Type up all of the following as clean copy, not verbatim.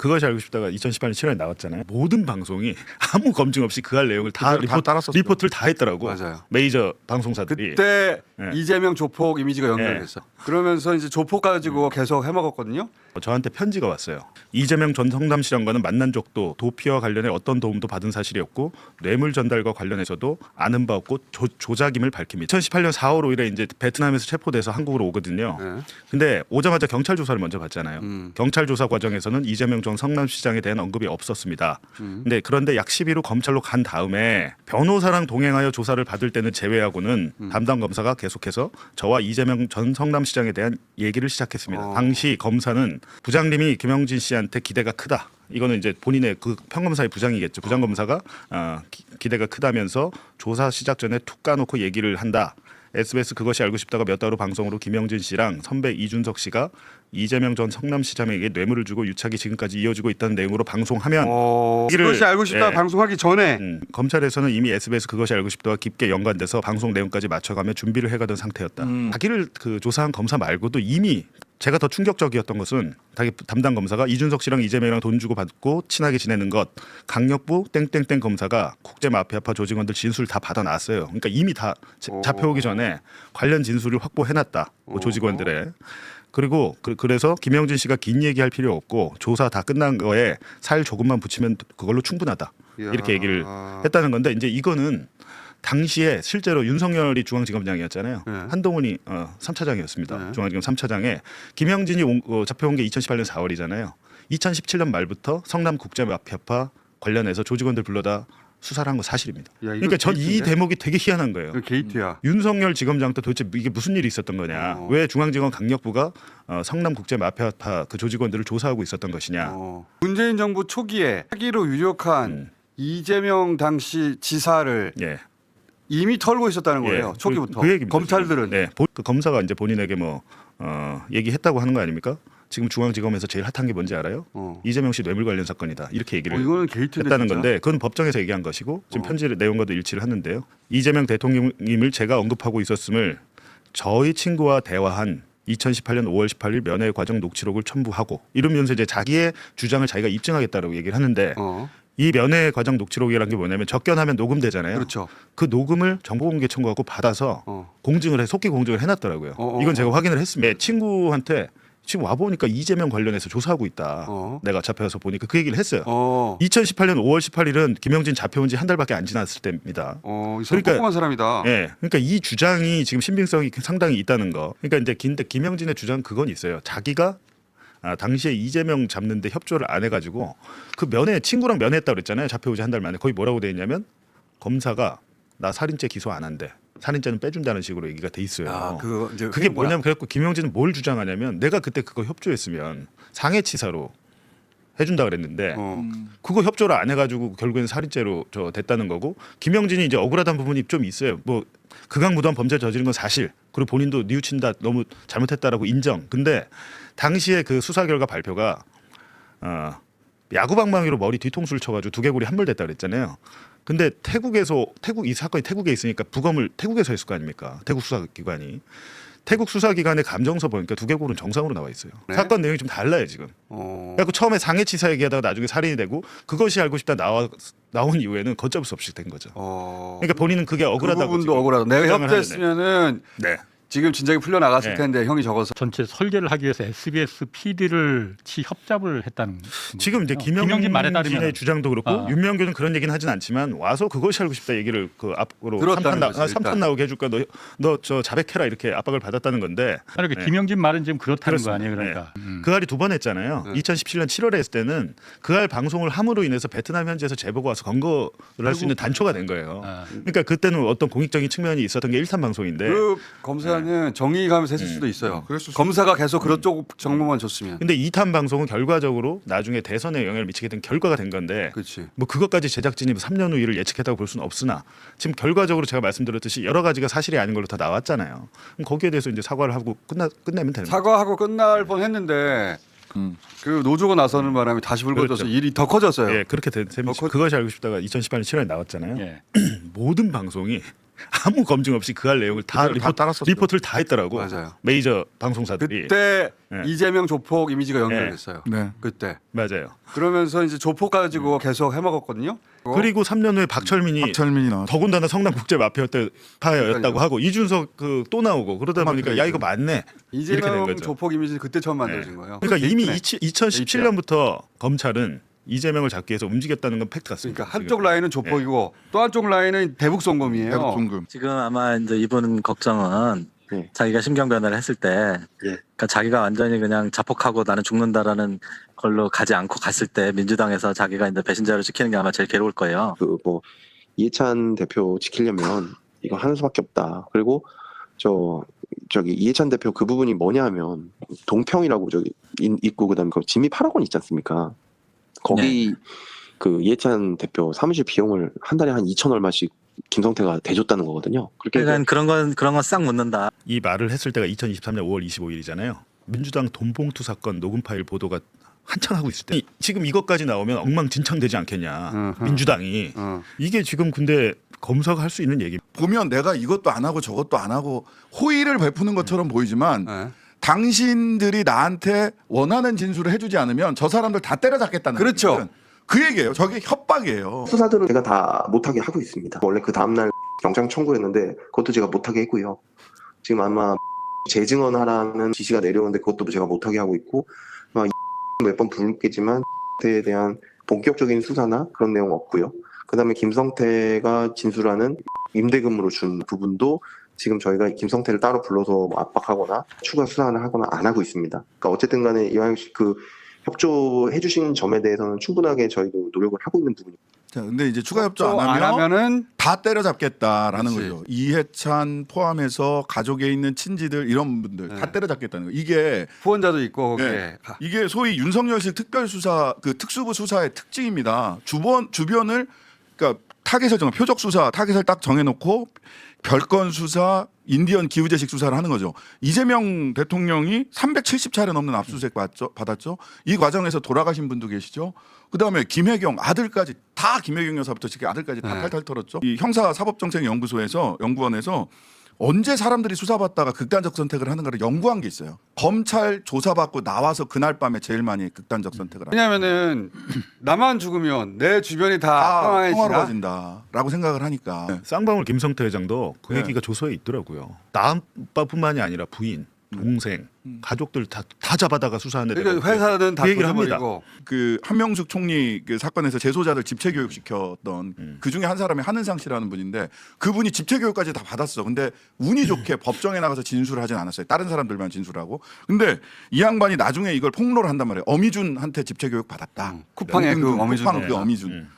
그것이 알고 싶다가 2018년 7월에 나왔잖아요. 모든 방송이 아무 검증 없이 그할 내용을 다 리포트를 다 했더라고. 맞아요. 메이저 방송사들이. 그때 네. 이재명 조폭 이미지가 연결됐어. 그러면서 이제 조폭 가지고 계속 해먹었거든요. 저한테 편지가 왔어요. 이재명 전 성남시장과는 만난 적도 도피와 관련해 어떤 도움도 받은 사실이 없고 뇌물 전달과 관련해서도 아는 바 없고 조작임을 밝힙니다. 2018년 4월 5일에 이제 베트남에서 체포돼서 한국으로 오거든요. 네. 근데 오자마자 경찰 조사를 먼저 받잖아요. 경찰 조사 과정에서는 이재명 전 성남시장에 대한 언급이 없었습니다. 그런데 약 10일 후 검찰로 간 다음에 변호사랑 동행하여 조사를 받을 때는 제외하고는 담당 검사가 계속해서 저와 이재명 전 성남시장에 대한 얘기를 시작했습니다. 당시 검사는 부장님이 김영진 씨한테 기대가 크다. 이거는 이제 본인의 그 평검사의 부장이겠죠. 부장검사가 기대가 크다면서 조사 시작 전에 툭 까놓고 얘기를 한다. SBS 그것이 알고 싶다가 몇 달 후 방송으로 김영진 씨랑 선배 이준석 씨가 이재명 전 성남시장에게 뇌물을 주고 유착이 지금까지 이어지고 있다는 내용으로 방송하면 그것이 알고 싶다 방송하기 전에 검찰에서는 이미 SBS 그것이 알고 싶다와 깊게 연관돼서 방송 내용까지 맞춰가며 준비를 해가던 상태였다. 자기를 그 조사한 검사 말고도 이미 제가 더 충격적이었던 것은 자기 담당 검사가 이준석 씨랑 이재명이랑 돈 주고 받고 친하게 지내는 것 강력부 땡땡땡 검사가 국제 마피아파 조직원들 진술 다 받아놨어요. 그러니까 이미 다 잡혀오기 전에 관련 진술을 확보해놨다. 그 조직원들의. 그리고 그래서 김영진 씨가 긴 얘기할 필요 없고 조사 다 끝난 거에 살 조금만 붙이면 그걸로 충분하다. 이렇게 얘기를 했다는 건데 이제 이거는 당시에 실제로 윤석열이 중앙지검장이었잖아요. 네. 한동훈이 3차장이었습니다. 네. 중앙지검 3차장에 김영진이 잡혀온 게 2018년 4월이잖아요. 2017년 말부터 성남국제마피아파 관련해서 조직원들 불러다 수사를 한 거 사실입니다. 그러니까 전 이 대목이 되게 희한한 거예요. 게이트야. 윤석열 지검장도 도대체 이게 무슨 일이 있었던 거냐. 왜 중앙지검 강력부가 성남국제마피아파 그 조직원들을 조사하고 있었던 것이냐. 문재인 정부 초기에 사기로 유력한 이재명 당시 지사를 예. 이미 털고 있었다는 거예요. 초기부터. 그 얘기입니다. 검찰들은. 네. 그 검사가 이제 본인에게 뭐 얘기했다고 하는 거 아닙니까? 지금 중앙지검에서 제일 핫한 게 뭔지 알아요? 이재명 씨 뇌물 관련 사건이다. 이렇게 얘기를 이거는 게이트인데, 했다는 진짜? 건데 그건 법정에서 얘기한 것이고 지금 편지 내용과도 일치를 하는데요. 이재명 대통령님을 제가 언급하고 있었음을 저희 친구와 대화한 2018년 5월 18일 면회 과정 녹취록을 첨부하고 이러면서 이제 자기의 주장을 자기가 입증하겠다라고 얘기를 하는데 이 면회 과정 녹취록이라는 게 뭐냐면 접견하면 녹음되잖아요. 그렇죠. 그 녹음을 정보공개 청구하고 받아서 공증을 해 속기 공증을 해놨더라고요. 이건 제가 확인을 했습니다. 친구한테 지금 와 보니까 이재명 관련해서 조사하고 있다. 내가 잡혀서 보니까 그 얘기를 했어요. 2018년 5월 18일은 김영진 잡혀온 지 한 달밖에 안 지났을 때입니다. 이 사람 꼼꼼한 사람이다. 예, 그러니까 이 주장이 지금 신빙성이 상당히 있다는 거. 그러니까 이제 김영진의 주장 그건 있어요. 자기가 당시에 이재명 잡는데 협조를 안 해가지고 그 친구랑 면회했다고 그랬잖아요. 잡혀오지 한 달 만에. 거기 뭐라고 돼 있냐면 검사가 나 살인죄 기소 안 한대. 살인죄는 빼준다는 식으로 얘기가 돼 있어요. 그게 뭐냐면 그래갖고 김영진은 뭘 주장하냐면 내가 그때 그거 협조했으면 상해치사로 해준다 그랬는데 그거 협조를 안 해가지고 결국엔 살인죄로 됐다는 거고 김영진이 이제 억울하다는 부분이 좀 있어요. 뭐 극악무도한 범죄 저지른 건 사실 그리고 본인도 뉘우친다 너무 잘못했다라고 인정. 근데 당시에 그 수사 결과 발표가 야구 방망이로 머리 뒤통수를 쳐가지고 두개골이 함몰됐다 그랬잖아요. 근데 태국 이 사건이 태국에 있으니까 부검을 태국에서 했을 거 아닙니까? 태국 수사기관이. 태국 수사기관의 감정서 보니까 두개골은 정상으로 나와 있어요. 네? 사건 내용이 좀 달라요 지금. 그래서 처음에 상해치사 얘기하다가 나중에 살인이 되고 그것이 알고 싶다 나온 이후에는 걷잡을 수 없이 된 거죠. 그러니까 본인은 그게 억울하다고. 그 부분도 억울하다. 내가 주장을 협조했으면은 네. 지금 진작에 풀려나갔을 네. 텐데 형이 적어서. 전체 설계를 하기 위해서 SBS PD를 협잡을 했다는 지금 이제 김영진 말에 따르면 김영진의 주장도 그렇고 윤명교는 그런 얘기는 하진 않지만 와서 그것이 알고 싶다 얘기를 그 앞으로 들었다는 거지, 3판 나오게 해줄까 너 저 자백해라 이렇게 압박을 받았다는 건데 그러니까 김영진 말은 지금 그렇다는 거 아니에요. 그러니까 그 알이 두 번 했잖아요. 2017년 7월에 했을 때는 그 알 방송을 함으로 인해서 베트남 현지에서 제보가 와서 검거를 할 수 있는 단초가 된 거예요. 그러니까 그때는 어떤 공익적인 측면이 있었던 게 1탄 방송인데 그 검사는 정의감에서 했을 수도 있어요. 검사가 계속 그쪽 정보만 줬으면. 근데 2탄 방송은 결과적으로 나중에 대선에 영향을 미치게 된 결과가 된 건데 그렇지. 뭐 그것까지 제작진이 3년 후 일을 예측했다고 볼 수는 없으나 지금 결과적으로 제가 말씀드렸듯이 여러 가지가 사실이 아닌 걸로 다 나왔잖아요. 그럼 거기에 대해서 이제 사과를 하고 끝내면 되는 거죠. 사과하고 끝날 뻔했는데 그 노조가 나서는 바람에 다시 불거져서 그렇죠. 일이 더 커졌어요. 예, 그렇게 된 셈이죠. 그것이 알고 싶다가 2018년 7월에 나왔잖아요. 예. 모든 방송이 아무 검증 없이 그 할 내용을 다 그대로 다 따랐었죠. 리포트를 다 했더라고. 맞아요. 메이저 방송사들이. 그때 네. 이재명 조폭 이미지가 연결됐어요. 네. 그때. 맞아요. 그러면서 이제 조폭 가지고 계속 해먹었거든요. 그리고 3년 후에 박철민이 나왔죠. 더군다나 성남 국제 마피아였다고 그러니까요. 하고 이준석 그 또 나오고 그러다 보니까 야 이거 맞네 이렇게 된 이재명 거죠. 조폭 이미지는 그때 처음 만들어진 거예요. 그러니까 이미 네. 2017년부터 검찰은 이재명을 잡기 위해서 움직였다는 건 팩트 같습니다. 그러니까 한쪽 라인은 조폭이고 또 한쪽 라인은 대북 송금이에요. 대북 송금. 지금 아마 이제 이분 걱정은 네. 자기가 심경 변화를 했을 때, 예. 그러니까 자기가 완전히 그냥 자폭하고 나는 죽는다라는 걸로 가지 않고 갔을 때 민주당에서 자기가 이제 배신자를 지키는 게 아마 제일 괴로울 거예요. 그 뭐 이해찬 대표 지키려면 이거 하는 수밖에 없다. 그리고 저기 이해찬 대표 그 부분이 뭐냐 하면 동평이라고 저기 있고 그다음에 그 지미 8억 원 있지 않습니까? 거기 그 이해찬 대표 사무실 비용을 한 달에 한 2천 얼마씩 김성태가 대줬다는 거거든요. 그렇게 해서 그러니까 그런 건 싹 묻는다. 이 말을 했을 때가 2023년 5월 25일이잖아요. 민주당 돈봉투 사건 녹음 파일 보도가 한창 하고 있을 때 지금 이것까지 나오면 엉망진창되지 않겠냐. 민주당이 이게 지금 근데 검사가 할 수 있는 얘기. 보면 내가 이것도 안 하고 저것도 안 하고 호의를 베푸는 것처럼 보이지만 네. 당신들이 나한테 원하는 진술을 해주지 않으면 저 사람들 다 때려잡겠다는 그렇죠. 얘기거든. 그 얘기예요. 저게 협박이에요. 수사들은 제가 다 못하게 하고 있습니다. 원래 그 다음날 영장 청구했는데 그것도 제가 못하게 했고요. 지금 아마 재증언하라는 지시가 내려오는데 그것도 제가 못하게 하고 있고 몇 번 부르겠지만 에 대한 본격적인 수사나 그런 내용 없고요. 그다음에 김성태가 진술하는 임대금으로 준 부분도 지금 저희가 김성태를 따로 불러서 뭐 압박하거나 추가 수사를 하거나 안 하고 있습니다. 그러니까 어쨌든 간에 이왕 그 협조해 주신 점에 대해서는 충분하게 저희도 노력을 하고 있는 부분입니다. 자, 근데 이제 추가 협조 안 안 하면 하면은 다 때려잡겠다라는 그렇지. 거죠. 이해찬 포함해서 가족에 있는 친지들 이런 분들 다 네. 때려잡겠다는 거. 이게 후원자도 있고 거기에. 네. 이게 소위 윤석열식 특별수사 그 특수부 수사의 특징입니다. 주변을 그러니까 타겟을 정해 표적 수사 타겟을 딱 정해놓고 별건 수사 인디언 기우제식 수사를 하는 거죠. 이재명 대통령이 370차례 넘는 압수수색 받았죠. 이 과정에서 돌아가신 분도 계시죠. 그다음에 김혜경 아들까지 다 김혜경 여사부터 지금 아들까지 다 네. 탈탈 털었죠. 이 형사사법정책연구소에서 언제 사람들이 수사받다가 극단적 선택을 하는가를 연구한 게 있어요. 검찰 조사받고 나와서 그날 밤에 제일 많이 극단적 선택을 하는 왜냐면은 나만 죽으면 내 주변이 다 평화해지나? 평화로워진다라고 생각을 하니까. 네. 쌍방울 김성태 회장도 그 네. 얘기가 조서에 있더라고요. 나뿐만이 아니라 부인, 동생, 가족들 다 잡아다가 수사하는데 그러니까 내가 회사는 다 그 얘기를 합니다. 조져버리고 그 한명숙 총리 그 사건에서 재소자들 집체 교육 시켰던 그 중에 한 사람이 한은상 씨라는 분인데 그분이 집체 교육까지 다 받았어. 근데 운이 좋게 법정에 나가서 진술을 하진 않았어요. 다른 사람들만 진술하고. 근데 이 양반이 나중에 이걸 폭로를 한단 말이에요. 어미준한테 집체 교육 받았다. 쿠팡의 그 어미준. 쿠팡 그 어미준.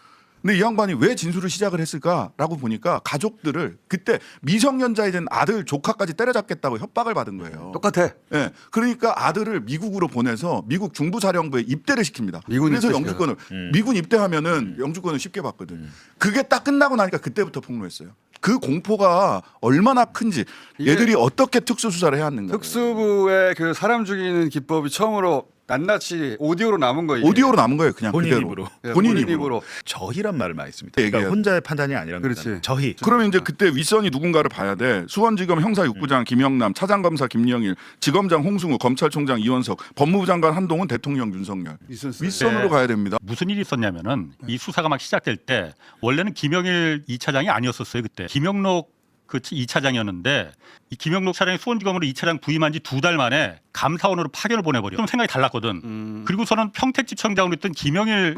근데 이 양반이 왜 진술을 시작을 했을까라고 보니까 가족들을 그때 미성년자에 된 아들 조카까지 때려잡겠다고 협박을 받은 거예요. 똑같아. 예, 그러니까 아들을 미국으로 보내서 미국 중부사령부에 입대를 시킵니다. 미군 그래서 입대 영주권을 미군 입대하면은 영주권을 쉽게 받거든. 그게 딱 끝나고 나니까 그때부터 폭로했어요. 그 공포가 얼마나 큰지 얘들이 어떻게 특수수사를 해야 하는가. 특수부의 그 사람 죽이는 기법이 처음으로 낱낱이 오디오로 남은 거예요. 오디오로 남은 거예요. 그냥 본인 그대로. 입으로. 예, 본인 본인 입으로. 입으로. 저희란 말을 많이 씁니다. 그러니까 얘기해요. 혼자의 판단이 아니라는 그렇지. 거잖아요. 저희. 그러면 이제 그때 윗선이 누군가를 봐야 돼. 수원지검 형사육부장 김영남, 차장검사 김영일, 지검장 홍승우, 검찰총장 이원석, 법무부 장관 한동훈, 대통령 윤석열. 있었어요. 윗선으로 네. 가야 됩니다. 무슨 일이 있었냐면은 이 수사가 막 시작될 때 원래는 김영일 2차장이 아니었었어요. 그때 김영록 그 2차장이었는데 이 김영록 차장이 수원지검으로 2차장 부임한 지 2달 만에 감사원으로 파견을 보내버려. 좀 생각이 달랐거든. 그리고서는 평택지청장으로 있던 김영일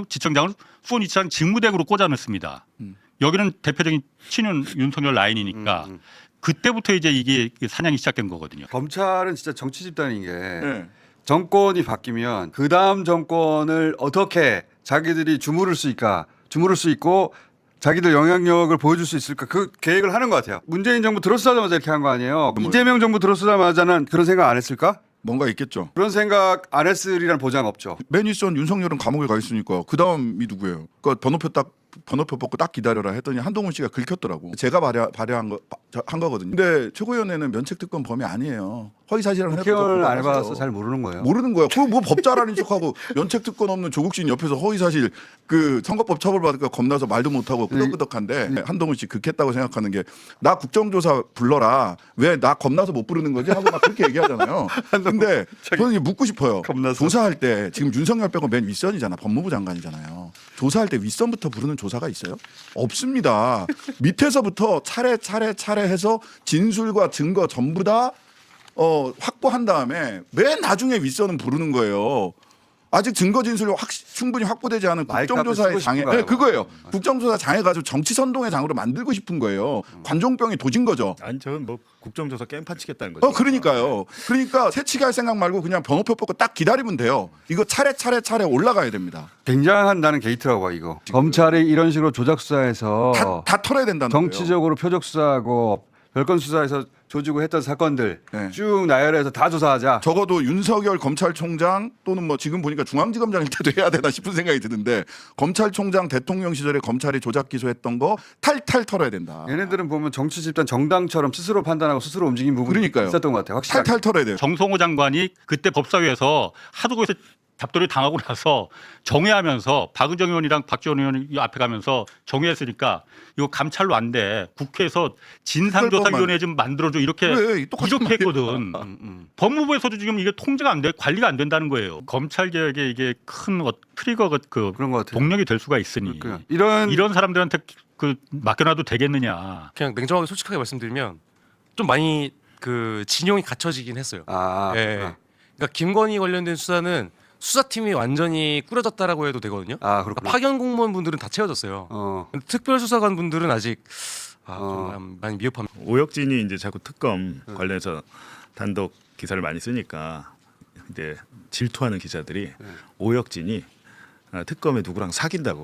지청장을 수원 2차장 직무대행으로 꽂아냈습니다. 여기는 대표적인 친윤 윤석열 라인이니까 그때부터 이제 이게 사냥이 시작된 거거든요. 검찰은 진짜 정치 집단인 게 네. 정권이 바뀌면 그 다음 정권을 어떻게 자기들이 주무를 수 있고 자기들 영향력을 보여줄 수 있을까 그 계획을 하는 것 같아요. 문재인 정부 들어서자마자 이렇게 한 거 아니에요. 이재명 정부 들어서자마자는 그런 생각 안 했을까? 뭔가 있겠죠. 그런 생각 안 했으리란 보장 없죠. 맨 윗선 윤석열은 감옥에 가 있으니까 그 다음이 누구예요? 그러니까 번호표 딱 번호표 뽑고 딱 기다려라 했더니 한동훈 씨가 긁혔더라고. 제가 한 거거든요. 근데 최고위원회는 면책특권 범위 아니에요. 허위사실을 국회의원을 안 해봐서 잘 모르는 거예요. 모르는 거야. 그뭐 법잘아는 척하고 면책특권 없는 조국신 옆에서 허위사실 그 선거법 처벌받을까 겁나서 말도 못하고 끄덕끄덕한데 한동훈 씨 극했다고 생각하는 게 나 국정조사 불러라. 왜 나 겁나서 못 부르는 거지? 하고 막 그렇게 얘기하잖아요. 근데 저는 이제 묻고 싶어요. 겁나서. 조사할 때 지금 윤석열 빼고 맨 윗선이잖아. 법무부 장관이잖아요. 조사할 때 윗선부터 부르는 조사가 있어요? 없습니다. 밑에서부터 차례 해서 진술과 증거 전부 다 확보한 다음에 맨 나중에 윗선은 부르는 거예요. 아직 증거 진술이 충분히 확보되지 않은 마이크 국정조사의 앞에 쓰고 장애, 싶은 거야, 네, 그거예요. 국정조사 장애 가지고 정치 선동의 장으로 만들고 싶은 거예요. 관종병이 도진 거죠. 아니 저는 뭐 국정조사 게임판 치겠다는 거죠. 그러니까요. 그러니까 새치기 할 생각 말고 그냥 번호표 뽑고 딱 기다리면 돼요. 이거 차례 올라가야 됩니다. 굉장한 나는 게이트라고 봐 이거. 검찰이 이런 식으로 조작 수사해서 다 털어야 된다는 거예요. 정치적으로 표적 수사하고 별건 수사에서 조지고 했던 사건들 네. 쭉 나열해서 다 조사하자. 적어도 윤석열 검찰총장 또는 뭐 지금 보니까 중앙지검장일 때도 해야 되나 싶은 생각이 드는데 검찰총장 대통령 시절에 검찰이 조작 기소했던 거 탈탈 털어야 된다. 얘네들은 보면 정치 집단 정당처럼 스스로 판단하고 스스로 움직인 부분이 그러니까요. 있었던 것 같아요. 확실하게. 탈탈 털어야 돼요. 정성호 장관이 그때 법사위에서 하도 거기서 잡돌이 당하고 나서 정회하면서 박은정 의원이랑 박지원 의원이 앞에 가면서 정회했으니까 이거 감찰로 안 돼. 국회에서 진상조사위원회 좀 만들어줘 이렇게 그래, 똑같은 이렇게 했거든. 법무부에서도 지금 이게 통제가 안 돼, 관리가 안 된다는 거예요. 검찰 개혁에 이게 큰 트리거가 그런 것 같아요. 동력이 될 수가 있으니 그러니까 이런 사람들한테 그 맡겨놔도 되겠느냐. 그냥 냉정하게 솔직하게 말씀드리면 좀 많이 그 진용이 갖춰지긴 했어요. 예. 그러니까 김건희 관련된 수사는 수사팀이 완전히 꾸려졌다라고 해도 되거든요. 그렇구나. 그러니까 파견 공무원 분들은 다 채워졌어요. 근데 특별수사관 분들은 아직 좀 많이 미흡합니다. 오혁진이 이제 자꾸 특검 관련해서 단독 기사를 많이 쓰니까 이제 질투하는 기자들이 오혁진이 특검에 누구랑 사귄다고.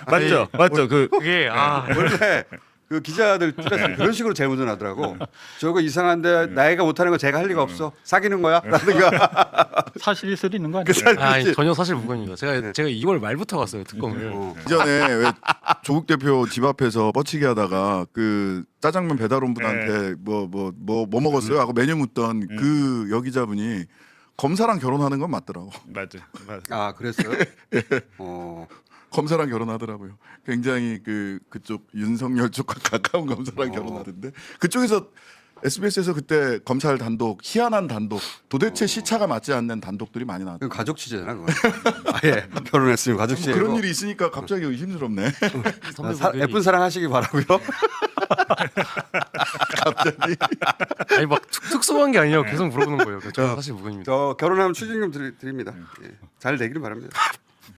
맞죠? 맞죠? 그게 원래 그 기자들 그런 식으로 제문을 하더라고. 저거 이상한데 나이가 못하는 거 제가 할 리가 없어. 사귀는 거야? 라든가. 사실일 수도 있는 거 아니에요? 전혀 사실 무근입니다. 제가 2월 말부터 갔어요 특검을. 이전에 왜 조국 대표 집 앞에서 뻗치기 하다가 그 짜장면 배달온 분한테 뭐 먹었어요 하고 메뉴 묻던 그 여기자분이 검사랑 결혼하는 건 맞더라고. 맞죠. 그랬어요? 검사랑 결혼하더라고요. 굉장히 그쪽 윤석열 쪽과 가까운 검사랑 결혼하던데 그쪽에서 SBS에서 그때 검찰 단독 희한한 단독 도대체 시차가 맞지 않는 단독들이 많이 나왔어요. 그건 가족 취재잖아 그거. 아예 결혼했으면 가족 취재. 그런 일이 있으니까 갑자기 의심스럽네. 예쁜 사랑 하시기 바라고요. 아니 막 특수한 게 아니라 계속 물어보는 거예요. 저 사실 무근입니다. 저 결혼하면 추징금 드립니다. 예. 잘 되기를 바랍니다.